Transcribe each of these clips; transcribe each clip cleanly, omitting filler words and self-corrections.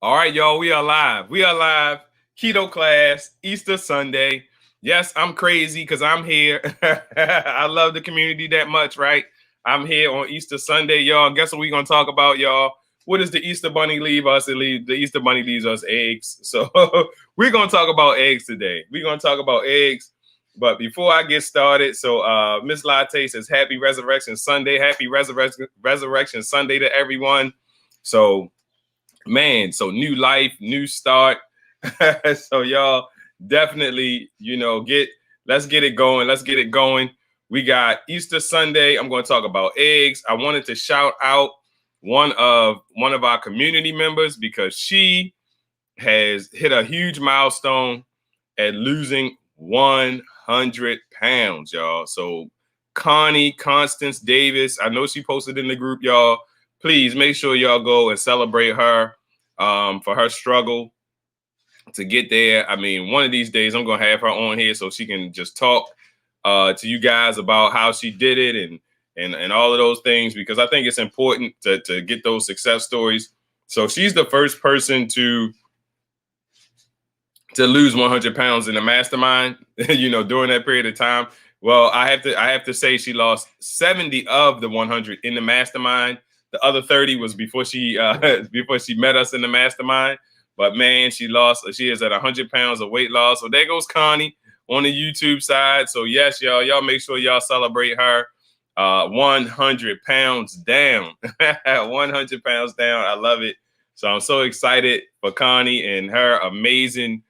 All right, y'all, we are live. We are live. Keto class, Easter Sunday. Yes, I'm crazy because I'm here. I love the community that much, right? I'm here on Easter Sunday, y'all. Guess what we're going to talk about, y'all? What does the Easter Bunny leave us? The Easter Bunny leaves us eggs. So we're going to talk about eggs today. We're going to talk about eggs. But before I get started, so Miss Latte says, Happy Resurrection Sunday. Happy Resurrection Sunday to everyone. So, man, so new life, new start. So y'all definitely, let's get it going. Let's get it going. We got Easter Sunday. I'm going to talk about eggs. I wanted to shout out one of our community members because she has hit a huge milestone at losing 100 pounds, y'all. So Constance Davis, I know she posted in the group, y'all. Please make sure y'all go and celebrate her for her struggle to get there. I mean, one of these days I'm going to have her on here so she can just talk to you guys about how she did it and all of those things, because I think it's important to get those success stories. So she's the first person to lose 100 pounds in the mastermind, during that period of time. Well, I have to say she lost 70 of the 100 in the mastermind. The other 30 was before she met us in the mastermind. But man, she is at 100 pounds of weight loss. So there goes Connie on the YouTube side. So yes, y'all make sure y'all celebrate her. 100 pounds down. 100 pounds down. I love it. So I'm so excited for Connie and her amazing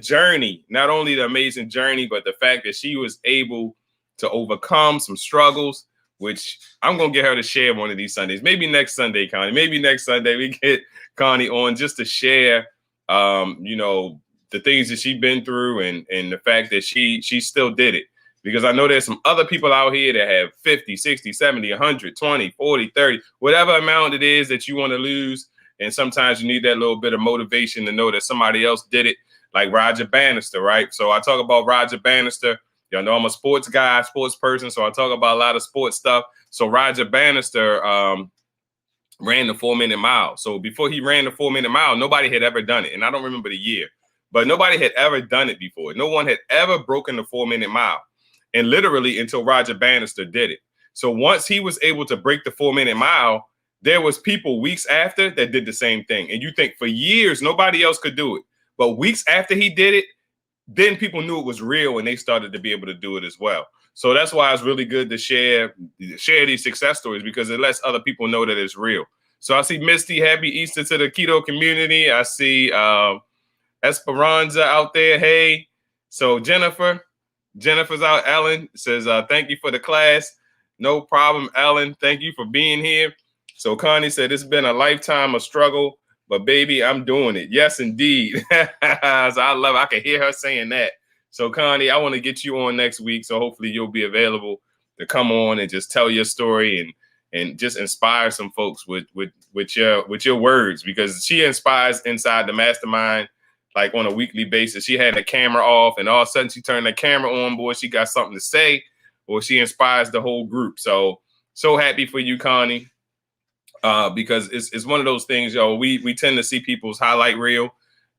journey. Not only the amazing journey, but the fact that she was able to overcome some struggles, which I'm going to get her to share one of these Sundays. Maybe next Sunday, Connie. Maybe next Sunday we get Connie on just to share, the things that she's been through and the fact that she still did it. Because I know there's some other people out here that have 50, 60, 70, 100, 20, 40, 30, whatever amount it is that you want to lose. And sometimes you need that little bit of motivation to know that somebody else did it, like Roger Bannister, right? So I talk about Roger Bannister. Y'all know I'm a sports guy, sports person, so I talk about a lot of sports stuff. So Roger Bannister ran the 4-minute mile. So before he ran the 4-minute mile, nobody had ever done it. And I don't remember the year, but nobody had ever done it before. No one had ever broken the 4-minute mile. And literally until Roger Bannister did it. So once he was able to break the 4-minute mile, there was people weeks after that did the same thing. And you think for years, nobody else could do it. But weeks after he did it, then people knew it was real and they started to be able to do it as well. So that's why it's really good to share these success stories, because it lets other people know that it's real. So I see Misty, happy Easter to the keto community. I see Esperanza out there. Hey, so Jennifer's out. Ellen says, thank you for the class. No problem, Ellen. Thank you for being here. So Connie said, it's been a lifetime of struggle, but baby, I'm doing it. Yes, indeed. So I love it. I can hear her saying that. So Connie, I want to get you on next week. So hopefully you'll be available to come on and just tell your story and just inspire some folks with your words, because she inspires inside the mastermind. Like on a weekly basis, she had the camera off and all of a sudden she turned the camera on, boy, she got something to say, or she inspires the whole group. So happy for you, Connie. Because it's one of those things, y'all, we tend to see people's highlight reel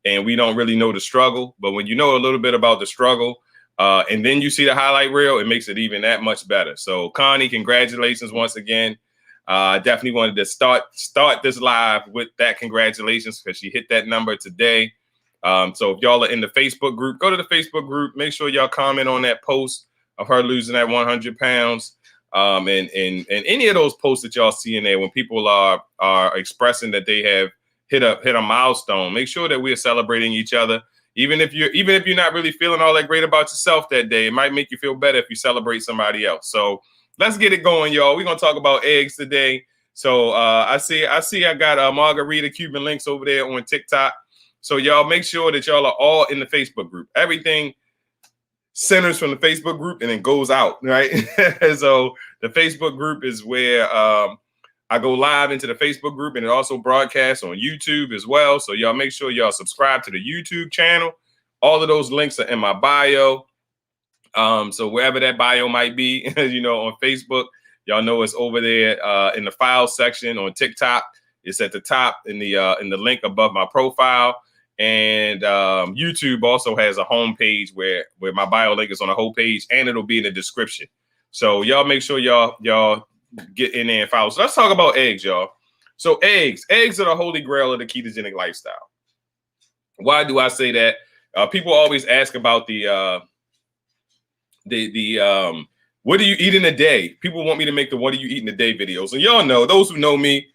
and we don't really know the struggle. But when you know a little bit about the struggle and then you see the highlight reel, it makes it even that much better. So Connie, congratulations once again. Definitely wanted to start this live with that congratulations, because she hit that number today. So if y'all are in the Facebook group, go to the Facebook group. Make sure y'all comment on that post of her losing that 100 pounds. And any of those posts that y'all see in there when people are expressing that they have hit a milestone, make sure that we're celebrating each other. Even if you're not really feeling all that great about yourself that day, it might make you feel better if you celebrate somebody else. So let's get it going, y'all. We're gonna talk about eggs today. So I see I got Margarita Cuban links over there on TikTok. So y'all make sure that y'all are all in the Facebook group. Everything centers from the Facebook group and then goes out, right? So the Facebook group is where I go live into the Facebook group, and it also broadcasts on YouTube as well. So y'all make sure y'all subscribe to the YouTube channel. All of those links are in my bio. So wherever that bio might be, on Facebook, y'all know it's over there in the files section. On TikTok, It's at the top in the link above my profile. And YouTube also has a home page where my bio link is on the whole page, and it'll be in the description. So y'all make sure y'all get in there and follow. So let's talk about eggs, y'all. So eggs are the holy grail of the ketogenic lifestyle. Why do I say that? People always ask about the what do you eat in a day? People want me to make the what do you eat in a day videos. And y'all know, those who know me,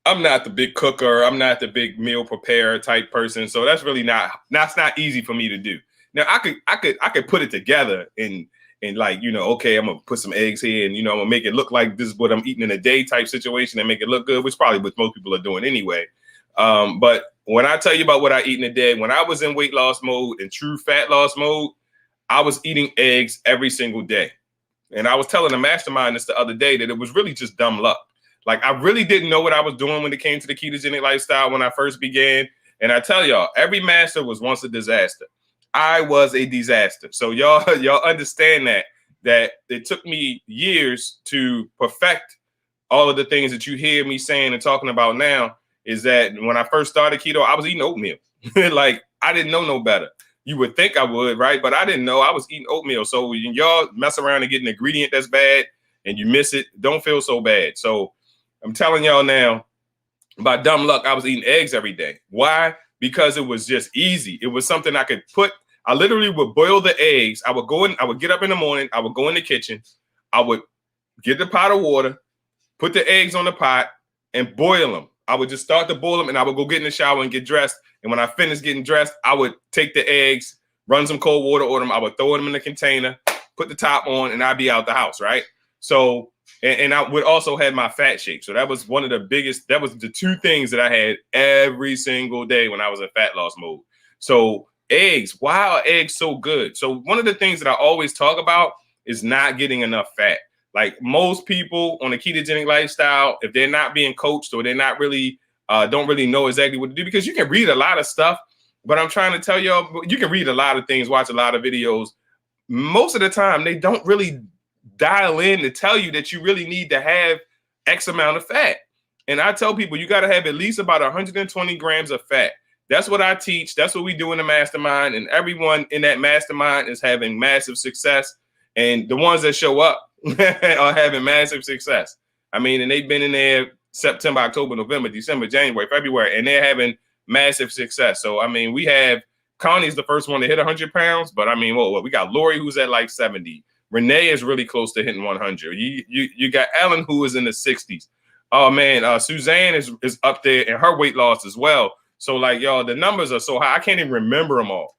I'm not the big cooker. I'm not the big meal preparer type person. So that's really that's not easy for me to do. Now I could put it together and like, okay, I'm gonna put some eggs here and I'm gonna make it look like this is what I'm eating in a day type situation and make it look good, which probably what most people are doing anyway. But when I tell you about what I eat in a day, when I was in weight loss mode and true fat loss mode, I was eating eggs every single day. And I was telling a mastermind this the other day that it was really just dumb luck. Like, I really didn't know what I was doing when it came to the ketogenic lifestyle when I first began. And I tell y'all, every master was once a disaster. I was a disaster. So y'all understand that it took me years to perfect all of the things that you hear me saying and talking about now. Is that when I first started keto, I was eating oatmeal. Like, I didn't know no better. You would think I would, right? But I didn't know. I was eating oatmeal. So when y'all mess around and get an ingredient that's bad and you miss it, don't feel so bad. So I'm telling y'all now, by dumb luck, I was eating eggs every day. Why? Because it was just easy. It was something I could put. I literally would boil the eggs. I would get up in the morning. I would go in the kitchen. I would get the pot of water, put the eggs on the pot, and boil them. I would just start to boil them, and I would go get in the shower and get dressed. And when I finished getting dressed, I would take the eggs, run some cold water on them. I would throw them in the container, put the top on, and I'd be out the house, right? So, and I would also have my fat shake. So that was one of the biggest, that was the two things that I had every single day when I was in fat loss mode. So eggs, why are eggs so good? So one of the things that I always talk about is not getting enough fat. Like, most people on a ketogenic lifestyle, if they're not being coached or they're not really, don't really know exactly what to do, because you can read a lot of stuff, but I'm trying to tell y'all, you can read a lot of things, watch a lot of videos. Most of the time, they don't really dial in to tell you that you really need to have X amount of fat. And I tell people, you got to have at least about 120 grams of fat. That's what I teach. That's what we do in the mastermind. And everyone in that mastermind is having massive success. And the ones that show up are having massive success. I mean, and they've been in there September, October, November, December, January, February, and they're having massive success. So, I mean, we have Connie's the first one to hit 100 pounds, but I mean, well, we got Lori, who's at like 70. Renee is really close to hitting 100. You got Ellen, who is in the 60s. Oh man, Suzanne is up there in her weight loss as well. So like, y'all, the numbers are so high, I can't even remember them all.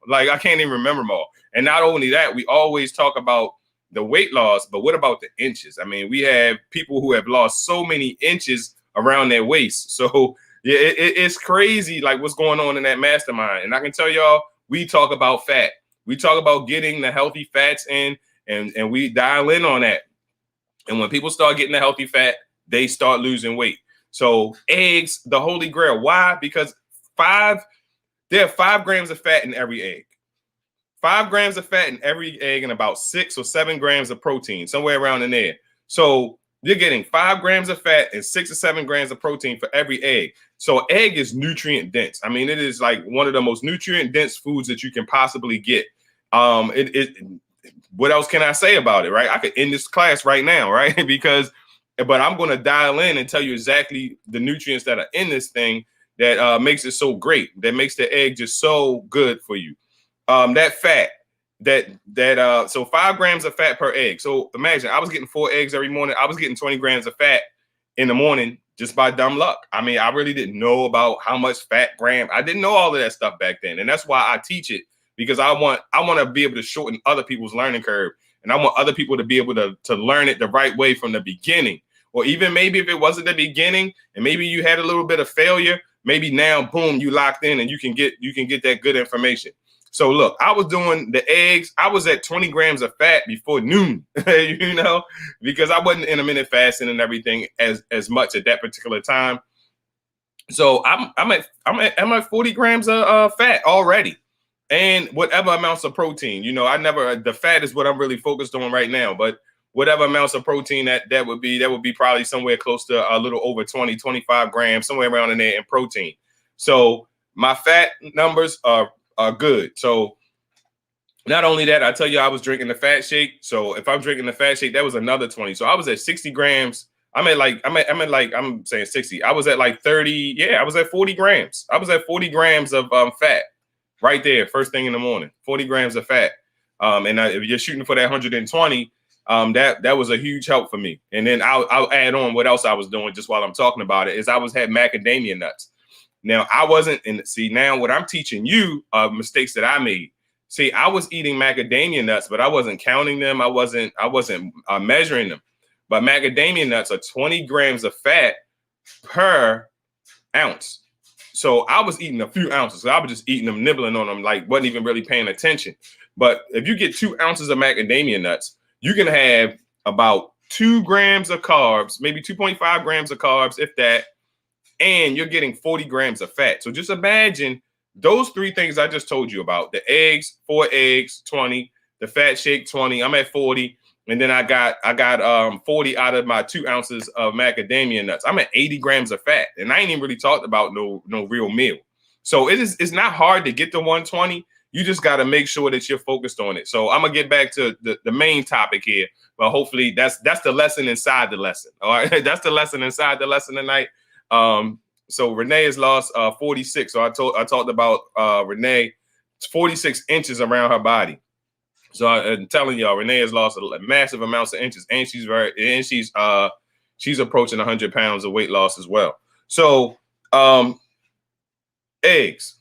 And not only that, we always talk about the weight loss, but what about the inches? I mean, we have people who have lost so many inches around their waist. So yeah, it's crazy, like what's going on in that mastermind. And I can tell y'all, we talk about fat. We talk about getting the healthy fats in, and we dial in on that. And when people start getting the healthy fat, they start losing weight. So eggs, the holy grail. Why? Because there are 5 grams of fat in every egg. 5 grams of fat in every egg and about 6 or 7 grams of protein, somewhere around in there. So you're getting 5 grams of fat and 6 or 7 grams of protein for every egg. So egg is nutrient dense. I mean, it is like one of the most nutrient dense foods that you can possibly get. What else can I say about it, right? I could end this class right now, right? But I'm going to dial in and tell you exactly the nutrients that are in this thing that makes it so great, that makes the egg just so good for you. That fat, so 5 grams of fat per egg. So imagine I was getting 4 eggs every morning. I was getting 20 grams of fat in the morning just by dumb luck. I mean, I really didn't know about how much fat gram. I didn't know all of that stuff back then. And that's why I teach it, because I want to be able to shorten other people's learning curve. And I want other people to be able to learn it the right way from the beginning. Or even maybe if it wasn't the beginning and maybe you had a little bit of failure, maybe now, boom, you locked in and you can get that good information. So look, I was doing the eggs. I was at 20 grams of fat before noon, because I wasn't intermittent fasting and everything as much at that particular time. So I'm at 40 grams of fat already, and whatever amounts of protein. The fat is what I'm really focused on right now. But whatever amounts of protein that would be probably somewhere close to a little over 25 grams, somewhere around in there in protein. So my fat numbers are good. So not only that, I tell you, I was drinking the fat shake. So if I'm drinking the fat shake, that was another 20. So I was at 60 grams. I'm saying 60. I was at like 30. Yeah, I was at 40 grams. I was at 40 grams of fat right there, first thing in the morning, 40 grams of fat. If you're shooting for that 120, that was a huge help for me. And then I'll add on what else I was doing just while I'm talking about it is I had macadamia nuts. Now I wasn't, and see now what I'm teaching you are mistakes that I made. See, I was eating macadamia nuts, but I wasn't counting them. I wasn't measuring them. But macadamia nuts are 20 grams of fat per ounce. So I was eating a few ounces. So I was just eating them, nibbling on them, like wasn't even really paying attention. But if you get 2 ounces of macadamia nuts, you can have about 2 grams of carbs, maybe 2.5 grams of carbs, if that, and you're getting 40 grams of fat. So just imagine those 3 things I just told you about: the eggs, 4 eggs, 20, the fat shake, 20. I'm at 40, and then I got 40 out of my 2 ounces of macadamia nuts. I'm at 80 grams of fat, and I ain't even really talked about no real meal. So it's not hard to get to 120. You just got to make sure that you're focused on it. So I'm gonna get back to the main topic here, but hopefully that's the lesson inside the lesson. All right, that's the lesson inside the lesson tonight. So Renee has lost 46. So I talked about Renee, 46 inches around her body. So I'm telling y'all, Renee has lost massive amounts of inches, and she's approaching 100 pounds of weight loss as well. So eggs.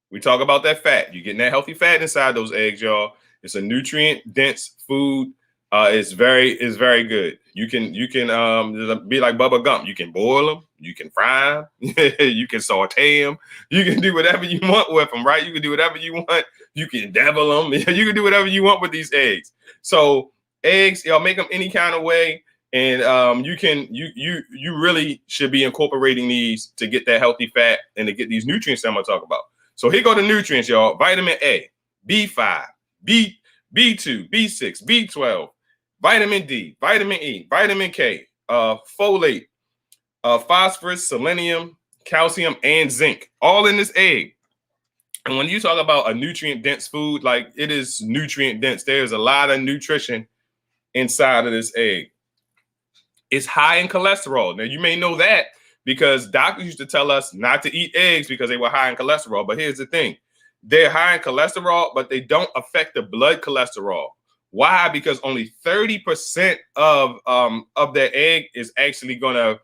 We talk about that fat. You're getting that healthy fat inside those eggs, y'all. It's a nutrient dense food. It's very good. You can be like Bubba Gump. You can boil them, you can fry them, you can saute them, you can do whatever you want with them, right? You can do whatever you want. You can devil them. You can do whatever you want with these eggs. So eggs, y'all make them any kind of way, and you really should be incorporating these to get that healthy fat and to get these nutrients that I'm gonna talk about. So here go the nutrients, y'all. Vitamin A, B5, B2, B6, B12, vitamin D, vitamin E, vitamin K, folate, phosphorus, selenium, calcium, and zinc, all in this egg. And when you talk about a nutrient-dense food, like it is nutrient-dense, there's a lot of nutrition inside of this egg. It's high in cholesterol. Now, you may know that because doctors used to tell us not to eat eggs because they were high in cholesterol. But here's the thing. They're high in cholesterol, but they don't affect the blood cholesterol. Why? Because only 30% of their egg is actually going to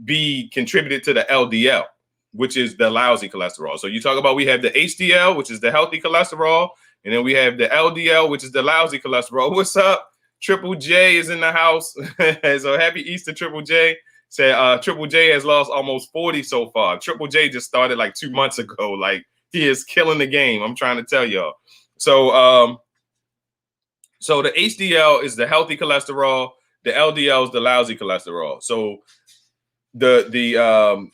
be contributed to the LDL, which is the lousy cholesterol. So you talk about, we have the HDL, which is the healthy cholesterol, and then we have the LDL, which is the lousy cholesterol. What's up? Triple J is in the house. So happy Easter, Triple J. Say Triple J has lost almost 40 so far. Triple J just started like 2 months ago. Like, he is killing the game. I'm trying to tell y'all. So so the HDL is the healthy cholesterol. The LDL is the lousy cholesterol. So the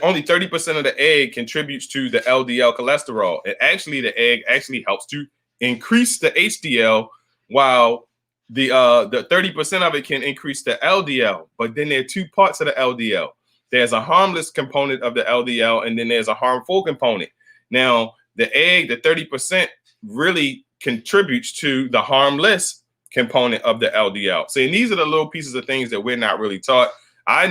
only 30% of the egg contributes to the LDL cholesterol. And actually, the egg actually helps to increase the HDL, while the 30% of it can increase the LDL. But then there are 2 parts of the LDL. There's a harmless component of the LDL, and then there's a harmful component. Now, the egg, the 30%, really contributes to the harmless component of the LDL. So, and these are the little pieces of things that we're not really taught. I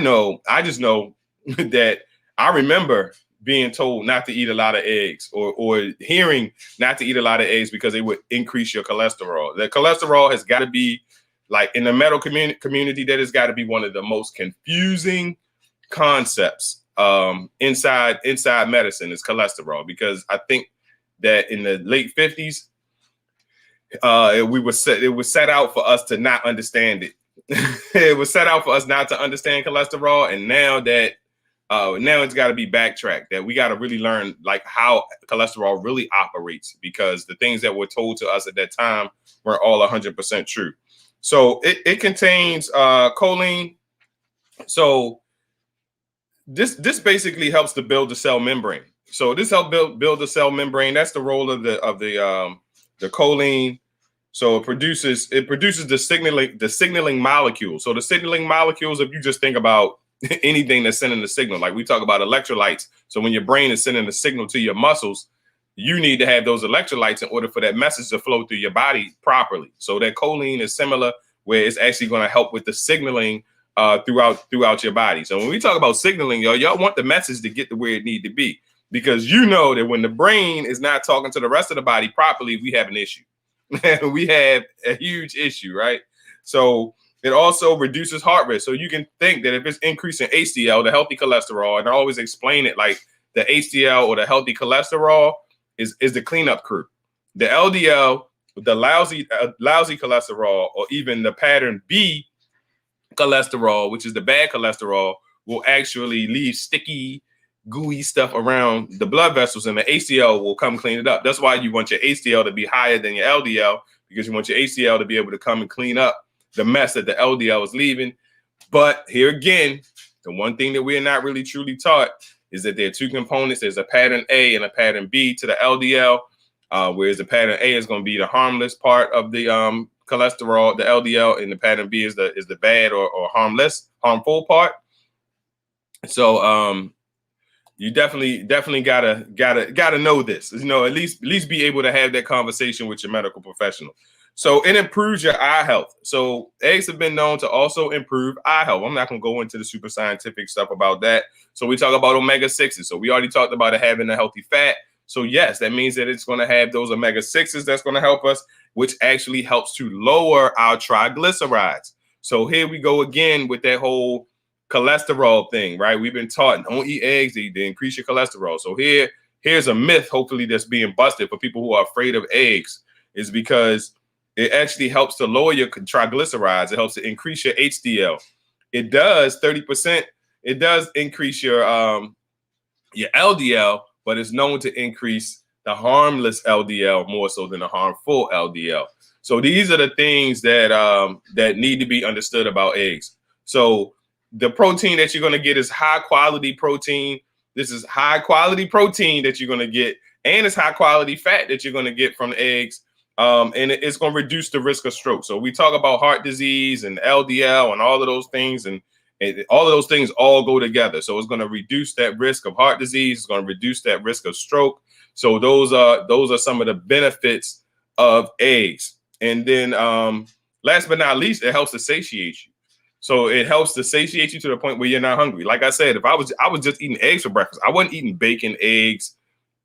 just know that I remember being told not to eat a lot of eggs, or hearing not to eat a lot of eggs because it would increase your cholesterol. The cholesterol has got to be, like, in the medical community, that has got to be one of the most confusing concepts inside medicine, is cholesterol, because I think that in the late 50s, it was set out for us to not understand it. It was set out for us not to understand cholesterol, and now it's got to be backtracked. That we got to really learn, like, how cholesterol really operates, because the things that were told to us at that time weren't all 100% true. So it contains choline. So this basically helps to build the cell membrane. So this helps build the cell membrane. That's the role of the choline. So it produces the signaling molecules. So the signaling molecules, if you just think about anything that's sending the signal, like we talk about electrolytes. So when your brain is sending a signal to your muscles, you need to have those electrolytes in order for that message to flow through your body properly. So that choline is similar, where it's actually going to help with the signaling throughout your body. So when we talk about signaling, y'all want the message to get to where it need to be, because you know that when the brain is not talking to the rest of the body properly, we have an issue. We have a huge issue, right? So it also reduces heart rate. So you can think that if it's increasing HDL, the healthy cholesterol, and I always explain it like the HDL or the healthy cholesterol is the cleanup crew. The LDL, the lousy cholesterol, or even the pattern B cholesterol, which is the bad cholesterol, will actually leave sticky, gooey stuff around the blood vessels, and the HDL will come clean it up. That's why you want your HDL to be higher than your LDL, because you want your HDL to be able to come and clean up the mess that the LDL is leaving. But here again, the one thing that we're not really truly taught is that there are two components. There's a pattern A and a pattern B to the LDL, whereas the pattern A is going to be the harmless part of the cholesterol, the LDL, and the pattern B is the bad or harmful part. So you definitely gotta know this. You know, at least be able to have that conversation with your medical professional. So it improves your eye health. So eggs have been known to also improve eye health. I'm not going to go into the super scientific stuff about that. So we talk about omega-6s. So we already talked about it having a healthy fat. So yes, that means that it's going to have those omega-6s that's going to help us, which actually helps to lower our triglycerides. So here we go again with that whole cholesterol thing, right? We've been taught don't eat eggs, they increase your cholesterol. So here's a myth, hopefully, that's being busted for people who are afraid of eggs, is because it actually helps to lower your triglycerides. It helps to increase your HDL. It does 30%. It does increase your LDL, but it's known to increase the harmless LDL more so than the harmful LDL. So these are the things that that need to be understood about eggs. So the protein that you're going to get is high quality protein. This is high quality protein that you're going to get, and it's high quality fat that you're going to get from the eggs. And it's going to reduce the risk of stroke. So we talk about heart disease and LDL and all of those things, and all of those things all go together. So it's going to reduce that risk of heart disease. It's going to reduce that risk of stroke. So those are some of the benefits of eggs. And then last but not least, it helps to satiate you. So it helps to satiate you to the point where you're not hungry. Like I said, if I was just eating eggs for breakfast, I wasn't eating bacon, eggs,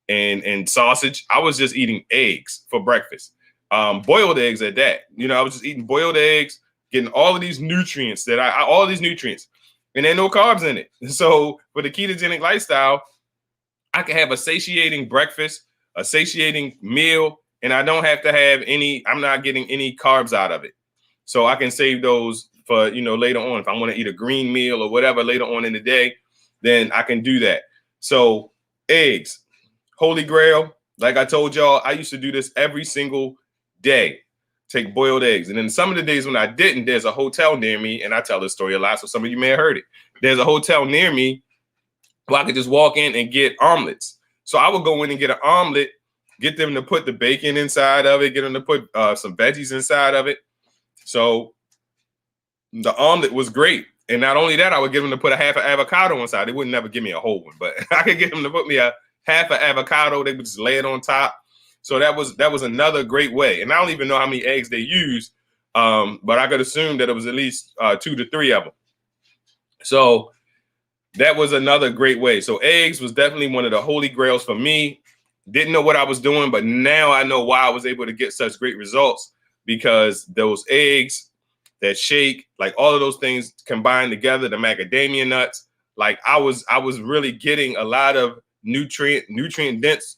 and sausage. I was just eating eggs for breakfast. Boiled eggs at that. You know, I was just eating boiled eggs, getting all of these nutrients that all these nutrients, and there are no carbs in it. So for the ketogenic lifestyle, I can have a satiating breakfast, a satiating meal, and I don't have to have I'm not getting any carbs out of it. So I can save those for, later on. If I want to eat a green meal or whatever later on in the day, then I can do that. So eggs, holy grail. Like I told y'all, I used to do this every single day, take boiled eggs. And then some of the days when I didn't, there's a hotel near me, and I tell this story a lot, so some of you may have heard it. There's a hotel near me where I could just walk in and get omelets. So I would go in and get an omelet, get them to put the bacon inside of it, get them to put some veggies inside of it. So the omelet was great. And not only that, I would get them to put a half an avocado inside. They would never give me a whole one, but I could get them to put me a half an avocado. They would just lay it on top. So that was another great way. And I don't even know how many eggs they use, but I could assume that it was at least 2 to 3 of them. So that was another great way. So eggs was definitely one of the holy grails for me. Didn't know what I was doing, but now I know why I was able to get such great results, because those eggs, that shake, like all of those things combined together, the macadamia nuts, like I was really getting a lot of nutrient dense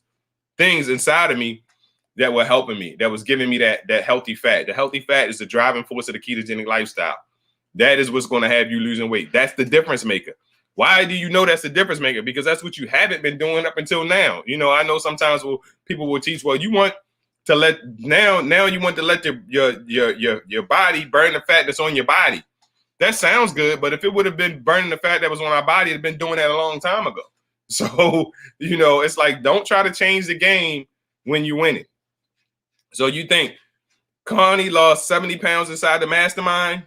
things inside of me that were helping me, that was giving me that healthy fat. The healthy fat is the driving force of the ketogenic lifestyle. That is what's going to have you losing weight. That's the difference maker. Why do you know that's the difference maker? Because that's what you haven't been doing up until now. I know sometimes people will teach, well, you want to let now you want to let your body burn the fat that's on your body. That sounds good, but if it would have been burning the fat that was on our body, it'd been doing that a long time ago. So, it's like, don't try to change the game when you win it. So you think Connie lost 70 pounds inside the mastermind.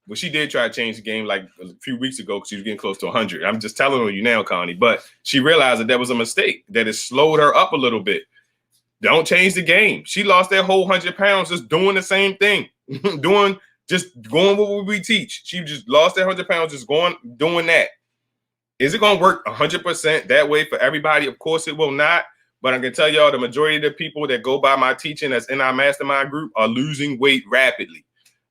Well, she did try to change the game like a few weeks ago because she was getting close to 100. I'm just telling you now, Connie. But she realized that was a mistake, that it slowed her up a little bit. Don't change the game. She lost that whole 100 pounds just doing the same thing, just going what we teach. She just lost that 100 pounds just doing that. Is it going to work 100% that way for everybody? Of course it will not. But I can tell y'all the majority of the people that go by my teaching that's in our mastermind group are losing weight rapidly.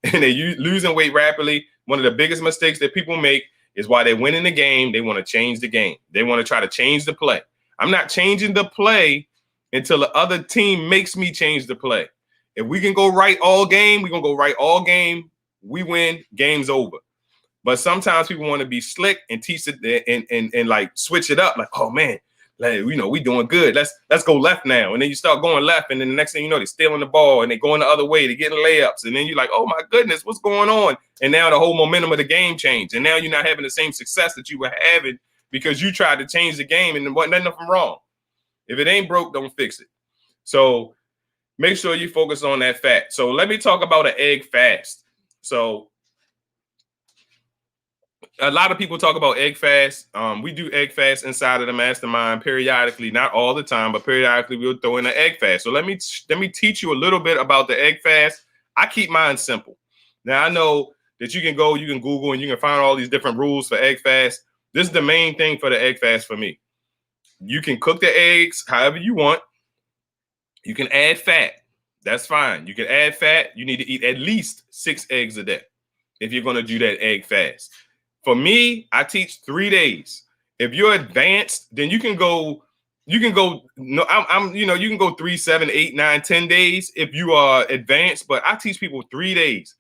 And they're losing weight rapidly. One of the biggest mistakes that people make is while they're winning the game, they want to change the game. They want to try to change the play. I'm not changing the play until the other team makes me change the play. If we can go right all game, we're going to go right all game. We win, game's over. But sometimes people want to be slick and teach it and like switch it up. Like, oh man, like, we doing good. Let's go left now. And then you start going left. And then the next thing you know, they're stealing the ball and they're going the other way. They're getting layups. And then you're like, oh my goodness, what's going on? And now the whole momentum of the game changed. And now you're not having the same success that you were having because you tried to change the game and there wasn't nothing wrong. If it ain't broke, don't fix it. So make sure you focus on that fat. So let me talk about an egg fast. So a lot of people talk about egg fast. We do egg fast inside of the mastermind periodically, not all the time, but periodically we'll throw in an egg fast. So let me teach you a little bit about the egg fast. I keep mine simple. Now I know that you can Google and you can find all these different rules for egg fast. This is the main thing for the egg fast for me. You can cook the eggs however you want. You can add fat. That's fine. You can add fat. You need to eat at least 6 eggs a day if you're going to do that egg fast. For me, I teach 3 days. If you're advanced, then you can go. You can go. No, you can go 3, 7, 8, 9, 10 days if you are advanced. But I teach people 3 days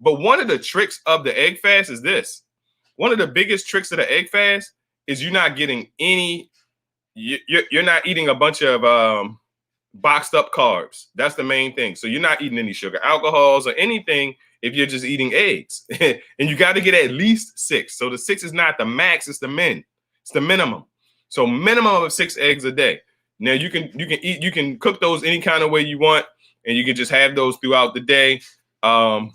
But one of the tricks of the egg fast is this. One of the biggest tricks of the egg fast is you're not getting any. You're not eating a bunch of boxed up carbs. That's the main thing. So you're not eating any sugar, alcohols, or anything if you're just eating eggs. And you got to get at least 6. So the 6 is not the max, it's the minimum. So minimum of 6 eggs a day. Now you can cook those any kind of way you want, and you can just have those throughout the day. And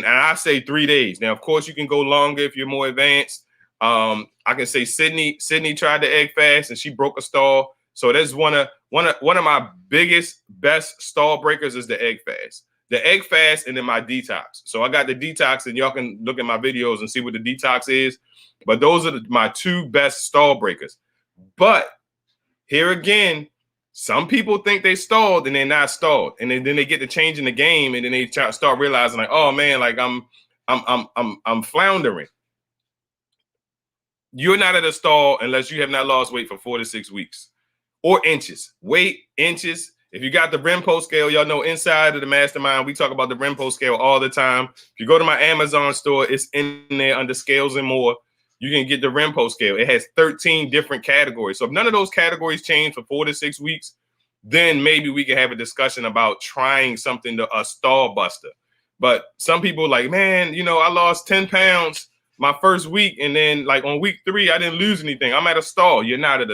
I say 3 days. Now, of course, you can go longer if you're more advanced. I can say Sydney tried the egg fast and she broke a stall. So that's one of my best stall breakers is the egg fast. The egg fast and then my detox. So I got the detox, and y'all can look at my videos and see what the detox is. But those are my 2 best stall breakers. But here again, some people think they stalled and they're not stalled, and then they get to change in the game, and then they start realizing like, oh man, like I'm floundering. You're not at a stall unless you have not lost weight for 4 to 6 weeks. Or inches. Weight, inches. If you got the Renpo scale, y'all know inside of the mastermind, we talk about the Renpo scale all the time. If you go to my Amazon store, it's in there under scales and more. You can get the Renpo scale. It has 13 different categories. So if none of those categories change for 4 to 6 weeks, then maybe we can have a discussion about trying something a stall buster. But some people like, man, I lost 10 pounds my first week, and then like on week 3, I didn't lose anything. I'm at a stall.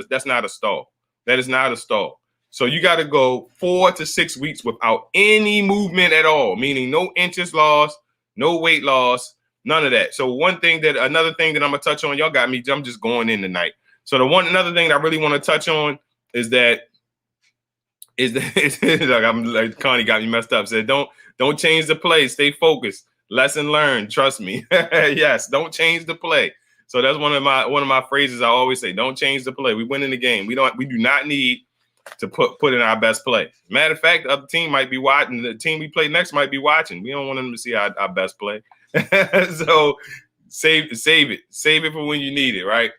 That's not a stall. That is not a stall. So you got to go 4 to 6 weeks without any movement at all, meaning no inches lost, no weight loss, none of that. So another thing that I'm gonna touch on, y'all got me. I'm just going in tonight. So another thing that I really want to touch on is that like I'm like Connie got me messed up. Said don't change the play. Stay focused. Lesson learned. Trust me. Yes, don't change the play. So that's one of my phrases I always say. Don't change the play. We win in the game. We do not need to put in our best play. Matter of fact, the other team might be watching. The team we play next might be watching. We don't want them to see our best play. So save it for when you need it, right?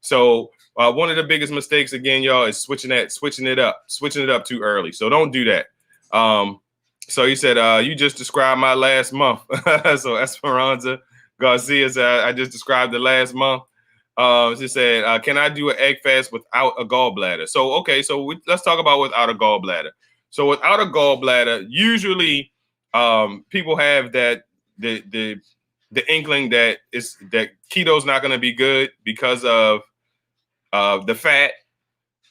So one of the biggest mistakes again, y'all, is switching it up too early. So don't do that. So he said, you just described my last month. So Esperanza Garcia said, I just described the last month. She said, can I do an egg fast without a gallbladder? So, okay, let's talk about without a gallbladder. So without a gallbladder, usually people have the inkling that keto is not going to be good because of the fat.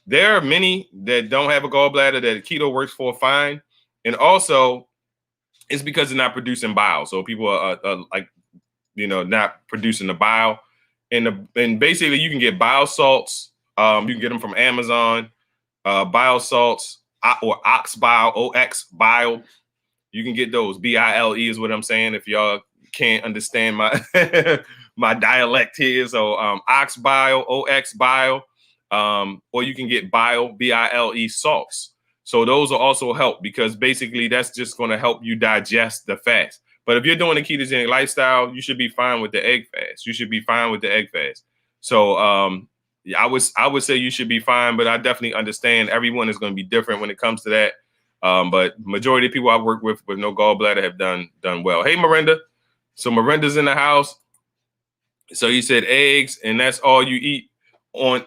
There are many that don't have a gallbladder that keto works for fine. And also it's because they're not producing bile. So people are like, not producing the bile. And basically you can get bile salts. You can get them from Amazon, bile salts or ox bile, OX bile. You can get those. BILE is what I'm saying. If y'all can't understand my my dialect here. So ox bile, OX bile, or you can get BILE salts. So those will also help because basically that's just going to help you digest the fast. But if you're doing a ketogenic lifestyle, you should be fine with the egg fast. You should be fine with the egg fast. So yeah, I would say you should be fine, but I definitely understand everyone is going to be different when it comes to that. But majority of people I work with no gallbladder have done well. Hey, Miranda. So Miranda's in the house. So you said eggs, and that's all you eat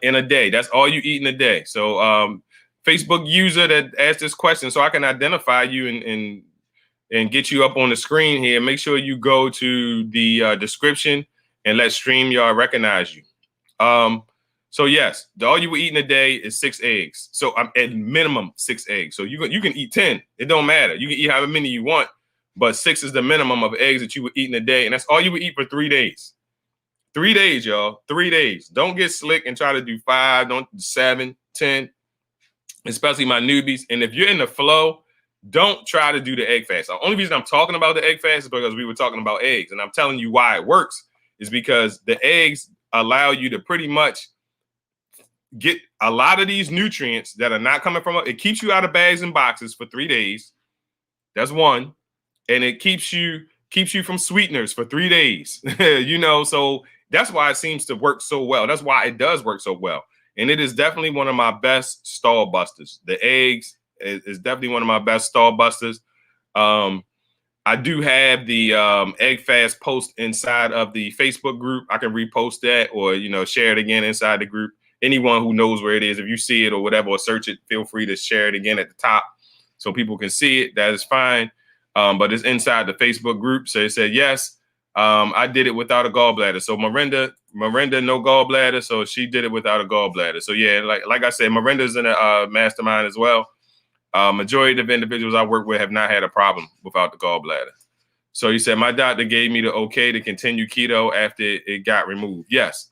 in a day. That's all you eat in a day. So Facebook user that asked this question, so I can identify you and get you up on the screen here. Make sure you go to the description and let StreamYard recognize you. So yes, all you will eat in a day is 6 eggs. So I'm at minimum 6 eggs. So you can eat 10. It don't matter. You can eat however many you want, but 6 is the minimum of eggs that you would eat in a day, and that's all you would eat for 3 days. 3 days, y'all. 3 days. Don't get slick and try to do 5. Don't do 7, 10. Especially my newbies. And if you're in the flow, don't try to do the egg fast. The only reason I'm talking about the egg fast is because we were talking about eggs, and I'm telling you why it works is because the eggs allow you to pretty much get a lot of these nutrients that are not coming from it. Keeps you out of bags and boxes for 3 days. That's one. And it keeps you from sweeteners for 3 days. So that's why it seems to work so well. That's why it does work so well. And it is definitely one of my best stall busters. The eggs is definitely one of my best stall busters. I do have the egg fast post inside of the Facebook group. I can repost that or, share it again inside the group. Anyone who knows where it is, if you see it or whatever, or search it, feel free to share it again at the top so people can see it. That is fine. But it's inside the Facebook group. So it said, yes, I did it without a gallbladder. So Miranda, no gallbladder. So she did it without a gallbladder. So yeah, like I said, Miranda's in a mastermind as well. Majority of individuals I work with have not had a problem without the gallbladder. So he said, my doctor gave me the okay to continue keto after it got removed. Yes.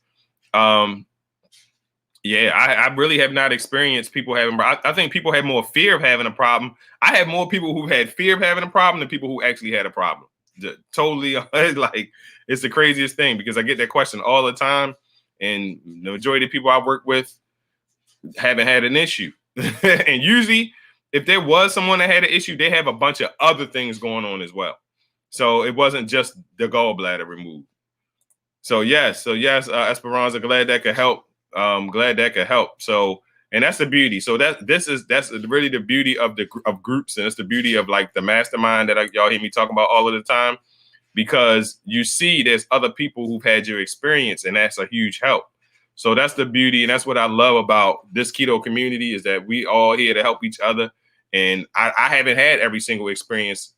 Yeah, I really have not experienced people having. I think people have more fear of having a problem. I have more people who had fear of having a problem than people who actually had a problem. Totally, like it's the craziest thing because I get that question all the time, and the majority of people I work with haven't had an issue. And usually, if there was someone that had an issue, they have a bunch of other things going on as well. So it wasn't just the gallbladder removed. So yes, Esperanza, glad that could help. Glad that could help. So, and that's the beauty. So that's really the beauty of groups, and it's the beauty of like the mastermind that y'all hear me talking about all of the time, because you see there's other people who've had your experience, and that's a huge help. So that's the beauty, and that's what I love about this keto community is that we all here to help each other. And I haven't had every single experience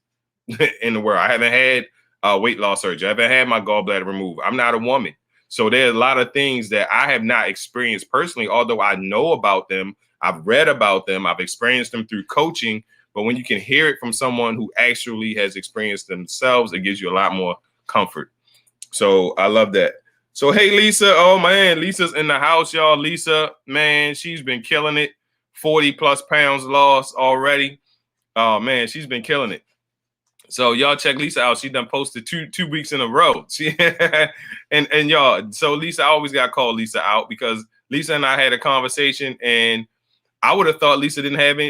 in the world. I haven't had weight loss surgery. I haven't had my gallbladder removed. I'm not a woman. So there's a lot of things that I have not experienced personally, although I know about them. I've read about them. I've experienced them through coaching. But when you can hear it from someone who actually has experienced themselves, it gives you a lot more comfort. So I love that. So, hey, Lisa. Oh, man, Lisa's in the house, y'all. Lisa, man, she's been killing it. 40 plus pounds lost already. Oh, man, she's been killing it. So y'all check Lisa out. She done posted two weeks in a row. She and y'all. So Lisa, I always got to call Lisa out because Lisa and I had a conversation, and I would have thought Lisa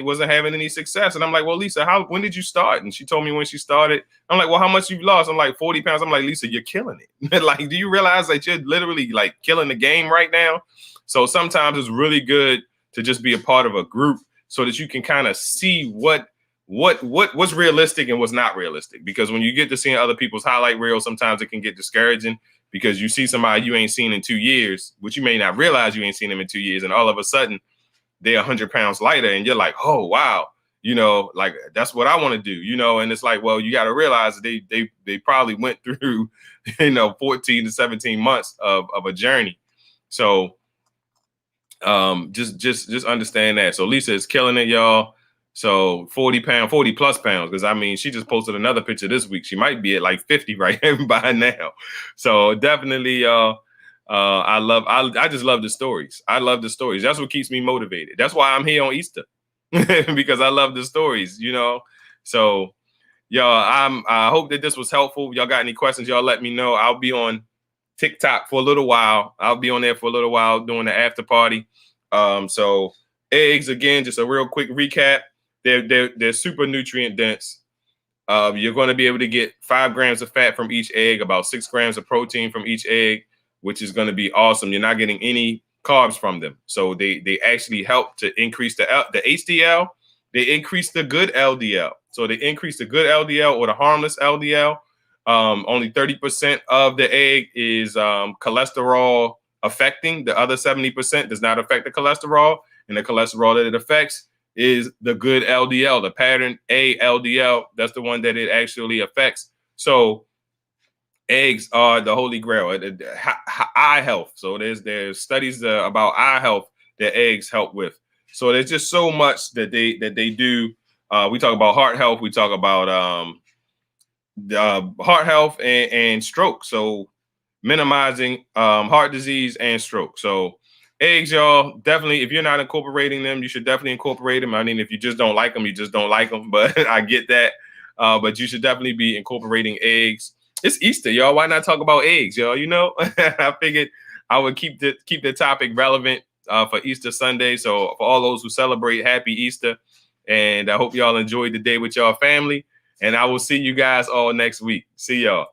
wasn't having any success. And I'm like, well, Lisa, when did you start? And she told me when she started. I'm like, well, how much you've lost? I'm like 40 pounds. I'm like, Lisa, you're killing it. Like, do you realize that you're literally like killing the game right now? So sometimes it's really good to just be a part of a group so that you can kind of see what's realistic and what's not realistic. Because when you get to seeing other people's highlight reels, sometimes it can get discouraging because you see somebody you ain't seen in 2 years, which you may not realize you ain't seen them in 2 years. And all of a sudden they're 100 pounds lighter and you're like, oh, wow. Like that's what I want to do, and it's like, well, you got to realize they probably went through, 14 to 17 months of a journey. So just understand that. So Lisa is killing it, y'all. So 40 plus pounds. Because I mean, she just posted another picture this week. She might be at like 50 right by now. So definitely, I just love the stories. I love the stories. That's what keeps me motivated. That's why I'm here on Easter because I love the stories, you know. So y'all, I hope that this was helpful. Y'all got any questions? Y'all let me know. I'll be on TikTok for a little while. I'll be on there for a little while doing the after party. So eggs, again, just a real quick recap. They're super nutrient dense. You're going to be able to get 5 grams of fat from each egg, about 6 grams of protein from each egg, which is going to be awesome. You're not getting any carbs from them. So they actually help to increase the HDL. They increase the good LDL. So they increase the good LDL or the harmless LDL. Only 30% of the egg is cholesterol affecting. The other 70% does not affect the cholesterol. And the cholesterol that it affects is the good LDL, the pattern A LDL. That's the one that it actually affects. So eggs are the holy grail. Eye health. So there's studies about eye health that eggs help with. So there's just so much that they do. We talk about heart health. We talk about heart health and stroke. So minimizing heart disease and stroke. So eggs, y'all, definitely, if you're not incorporating them, you should definitely incorporate them. I mean, if you just don't like them, you just don't like them. But I get that. But you should definitely be incorporating eggs. It's Easter, y'all. Why not talk about eggs, y'all? You know, I figured I would keep the topic relevant for Easter Sunday. So for all those who celebrate, happy Easter. And I hope y'all enjoyed the day with y'all family. And I will see you guys all next week. See y'all.